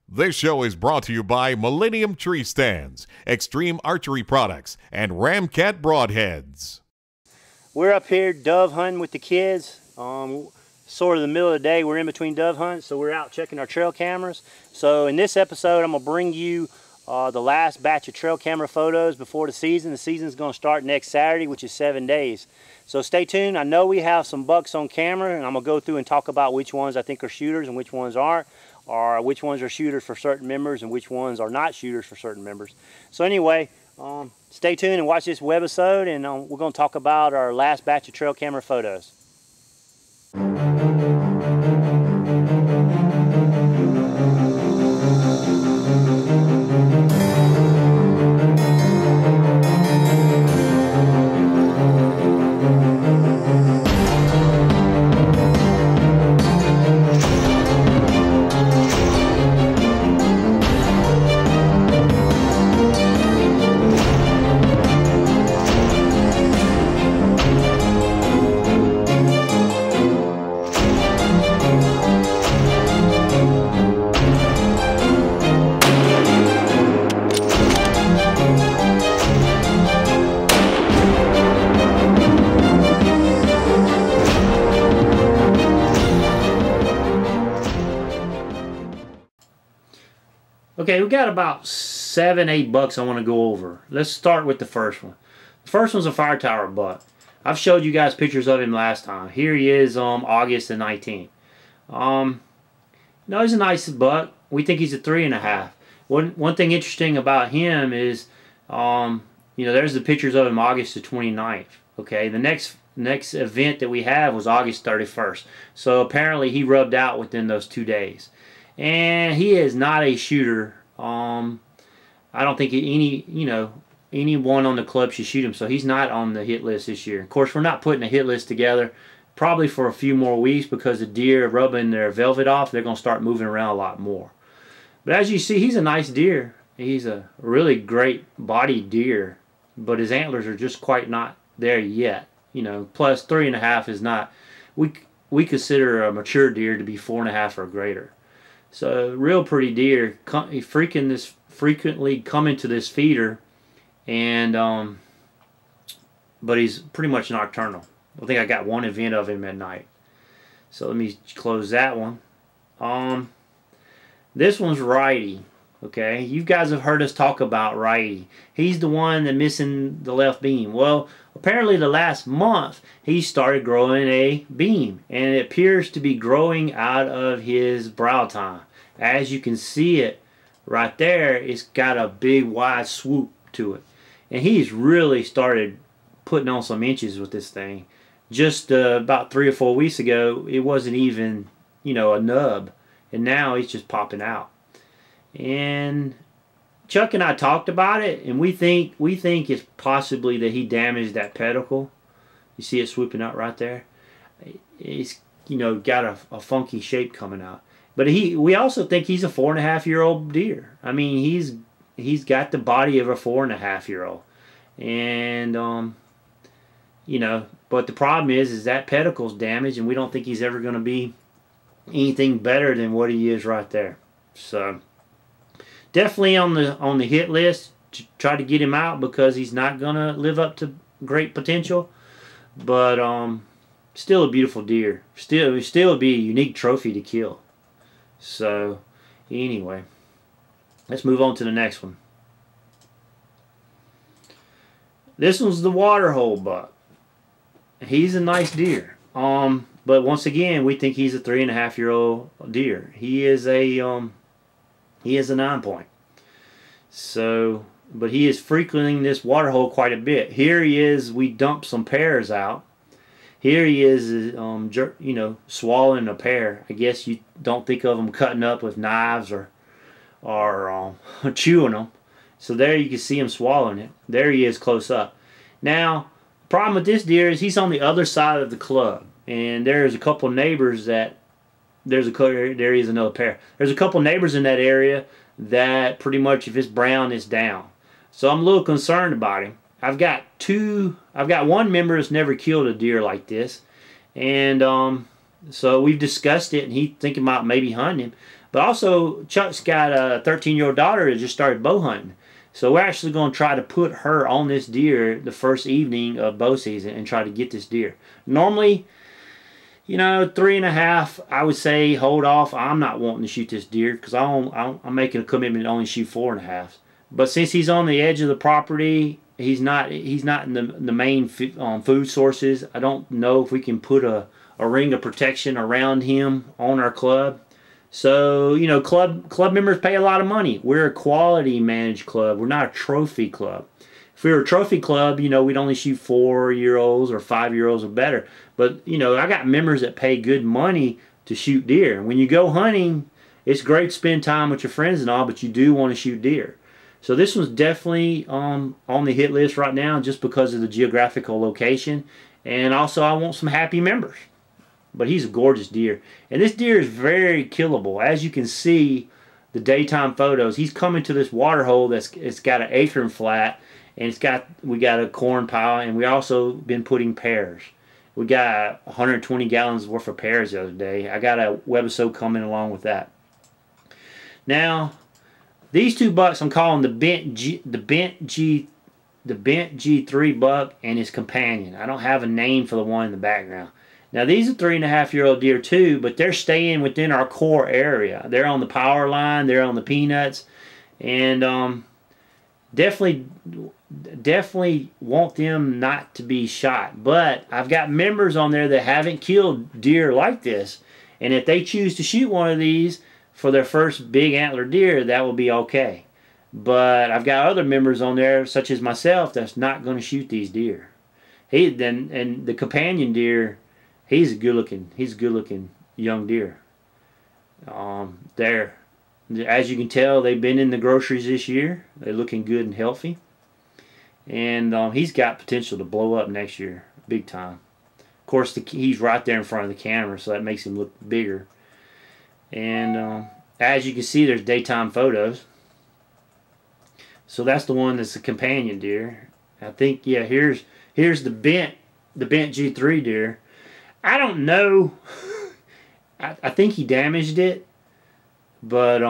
This show is brought to you by Millennium Tree Stands, Extreme Archery Products, and Ramcat Broadheads. We're up here dove hunting with the kids. Sort of the middle of the day. We're in between dove hunts, so we're out checking our trail cameras. So in this episode, I'm gonna bring you the last batch of trail camera photos before the season. The season's gonna start next Saturday, which is 7 days. So stay tuned. I know we have some bucks on camera, and I'm gonna go through and talk about which ones I think are shooters and which ones aren't, or which ones are shooters for certain members and which ones are not shooters for certain members. So anyway, stay tuned and watch this webisode, and we're gonna talk about our last batch of trail camera photos. Okay, we got about 7-8 bucks I want to go over. Let's start with the first one. The first one's a fire tower buck. I've showed you guys pictures of him last time. Here he is, August the 19th. He's a nice buck. We think he's a 3.5. One thing interesting about him is, there's the pictures of him August the 29th. Okay, the next event that we have was August 31st. So apparently he rubbed out within those 2 days. And he is not a shooter. I don't think anyone on the club should shoot him, so he's not on the hit list this year. Of course, we're not putting a hit list together probably for a few more weeks because the deer rubbing their velvet off, they're going to start moving around a lot more. But as you see, he's a nice deer. He's a really great bodied deer, but his antlers are just quite not there yet. Plus 3.5 is not, we consider a mature deer to be 4.5 or greater. So real pretty deer. He frequently coming to this feeder, and but he's pretty much nocturnal. I think I got one event of him at night. So let me close that one. This one's Righty. Okay, you guys have heard us talk about Righty. He's the one that's missing the left beam. Well, apparently the last month he started growing a beam, and it appears to be growing out of his brow tine. As you can see it right there, it's got a big wide swoop to it, and he's really started putting on some inches with this thing. Just about 3 or 4 weeks ago, it wasn't even a nub, and now it's just popping out. And Chuck and I talked about it, and we think it's possibly that he damaged that pedicle. You see it swooping out right there. It's got a funky shape coming out. But we also think he's a 4.5-year-old deer. I mean, he's got the body of a 4.5-year-old, and but the problem is that pedicle's damaged, and we don't think he's ever going to be anything better than what he is right there. So definitely on the hit list to try to get him out, because he's not gonna live up to great potential, but still a beautiful deer. Still be a unique trophy to kill. So anyway, let's move on to the next one. This one's the Waterhole buck. He's a nice deer. But once again, we think he's a 3.5-year-old deer. He is a 9-point. So, but he is frequenting this waterhole quite a bit. Here he is. We dumped some pears out. Here he is, swallowing a pear. I guess you don't think of him cutting up with knives or chewing them. So there you can see him swallowing it. There he is close up. Now, the problem with this deer is he's on the other side of the club, and there's a couple neighbors that there is another pair. There's a couple neighbors in that area that pretty much, if it's brown, it's down. So I'm a little concerned about him. I've got one member that's never killed a deer like this, and so we've discussed it, and he's thinking about maybe hunting him. But also, Chuck's got a 13-year-old daughter that just started bow hunting. So we're actually going to try to put her on this deer the first evening of bow season and try to get this deer. Normally, you know, 3.5, I would say hold off. I'm not wanting to shoot this deer because I'm making a commitment to only shoot 4.5. But since he's on the edge of the property, he's not in the main food sources. I don't know if we can put a ring of protection around him on our club. So, you know, club members pay a lot of money. We're a quality managed club. We're not a trophy club. If we were a trophy club, you know, we'd only shoot 4-year-olds or 5-year-olds or better. But, you know, I got members that pay good money to shoot deer. When you go hunting, it's great to spend time with your friends and all, but you do want to shoot deer. So this one's definitely on the hit list right now just because of the geographical location. And also I want some happy members. But he's a gorgeous deer. And this deer is very killable. As you can see, the daytime photos, he's coming to this water hole it's got an acorn flat, and we got a corn pile, and we also been putting pears. We got 120 gallons worth of pears the other day. I got a Webisode coming along with that. Now, these two bucks I'm calling the bent G3 buck and his companion. I don't have a name for the one in the background. Now these are 3.5-year-old deer too, but they're staying within our core area. They're on the power line, they're on the peanuts, and definitely want them not to be shot. But I've got members on there that haven't killed deer like this, and if they choose to shoot one of these for their first big antler deer, that will be okay. But I've got other members on there, such as myself, that's not going to shoot these deer. And the companion deer, he's a good looking young deer. There, as you can tell, they've been in the groceries this year. They're looking good and healthy, and he's got potential to blow up next year, big time. Of course, he's right there in front of the camera, so that makes him look bigger. And as you can see, there's daytime photos. So that's the one that's the companion deer. I think, yeah, here's the bent G3 deer. I don't know. I think he damaged it, but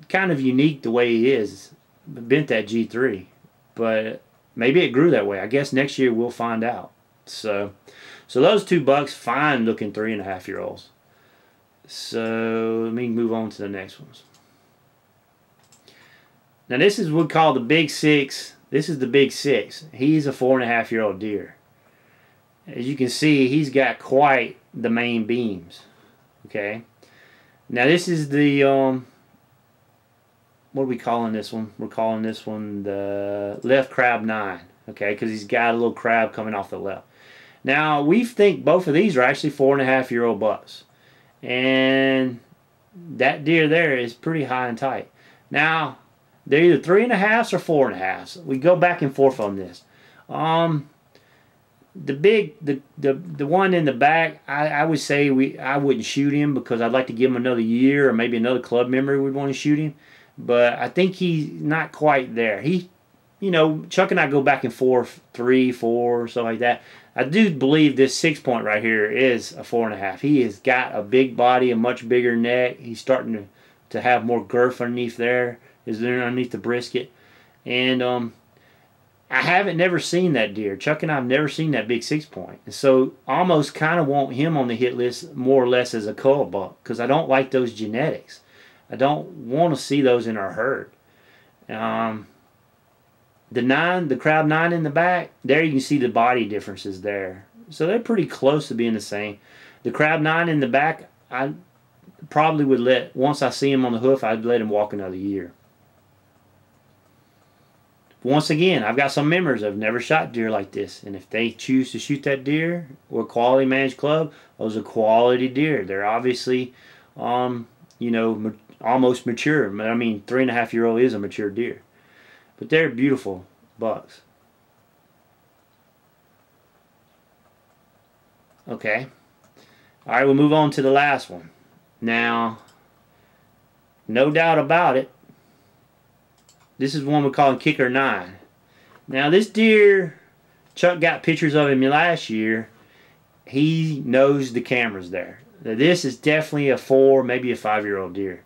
kind of unique the way he is. Bent that G3, but maybe it grew that way. I guess next year we'll find out. So those two bucks, fine looking 3.5-year-olds. So let me move on to the next ones. Now this is what we call the Big Six. This is the Big Six. He's a 4.5-year-old deer. As you can see, he's got quite the main beams. Okay. Now this is the what are we calling this one? We're calling this one the left crab 9. Okay, because he's got a little crab coming off the left. Now we think both of these are actually 4.5-year-old bucks, and that deer there is pretty high and tight. Now they're either 3.5s or 4.5s. We go back and forth on this. The one in the back, I would say I wouldn't shoot him because I'd like to give him another year, or maybe another club member would want to shoot him. But I think he's not quite there. You know, Chuck and I go back and forth 3, 4, something like that. I do believe this 6-point right here is a 4.5. He has got a big body, a much bigger neck. He's starting to have more girth underneath there. Is there underneath the brisket, and I haven't never seen that deer. Chuck and I have never seen that big 6-point, and so almost kind of want him on the hit list more or less as a cull buck because I don't like those genetics. I don't want to see those in our herd. The crab 9 in the back, there you can see the body differences there, so they're pretty close to being the same. The crab 9 in the back, I probably would once I see him on the hoof, I'd let him walk another year. Once again, I've got some members that have never shot deer like this, and if they choose to shoot that deer, we're a quality managed club. Those are quality deer. They're obviously, you know, almost mature. I mean, 3.5-year-old is a mature deer, but they're beautiful bucks. Okay, all right, we'll move on to the last one. Now, no doubt about it, this is one we're calling Kicker 9. Now this deer, Chuck got pictures of him last year. He knows the camera's there. Now, this is definitely a 4, maybe a 5-year-old deer.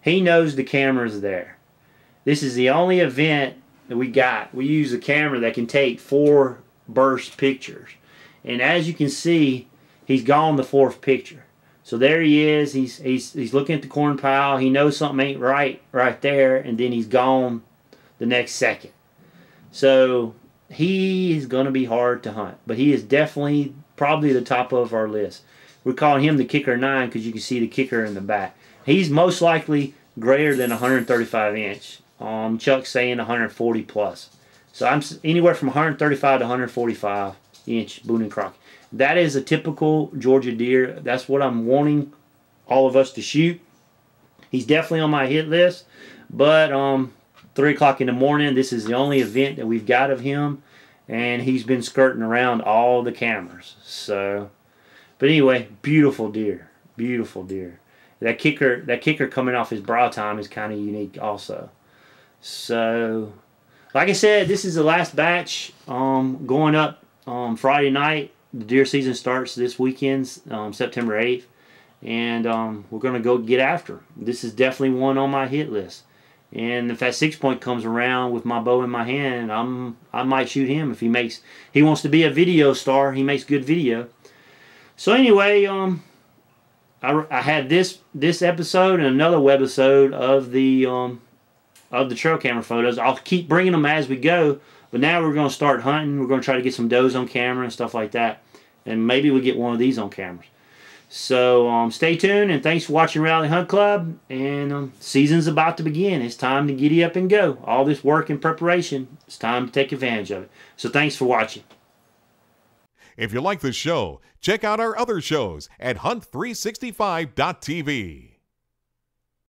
He knows the camera's there. This is the only event that we got. We use a camera that can take 4 burst pictures. And as you can see, he's gone the 4th picture. So there he is. He's looking at the corn pile. He knows something ain't right there, and then he's gone the next second. So he is going to be hard to hunt, but he is definitely probably the top of our list. We're calling him the kicker 9 because you can see the kicker in the back. He's most likely greater than 135 inch. Chuck's saying 140 plus. So I'm anywhere from 135 to 145 inch Boone and Crockett. That is a typical Georgia deer. That's what I'm wanting all of us to shoot. He's definitely on my hit list, but 3 o'clock in the morning, this is the only event that we've got of him, and he's been skirting around all the cameras. So, but anyway, beautiful deer, beautiful deer. That kicker coming off his brow tine is kind of unique also. So, like I said, this is the last batch going up Friday night. The deer season starts this weekend, September 8th, and we're going to go get after him. This is definitely one on my hit list. And if that 6-point comes around with my bow in my hand, I might shoot him if he wants to be a video star. He makes good video. So anyway, I had this episode and another webisode of the trail camera photos. I'll keep bringing them as we go, but now we're going to start hunting. We're going to try to get some does on camera and stuff like that, and maybe we get one of these on cameras. So stay tuned, and thanks for watching Rally Hunt Club. And season's about to begin. It's time to giddy up and go. All this work and preparation, it's time to take advantage of it. So thanks for watching. If you like this show, check out our other shows at hunt365.tv.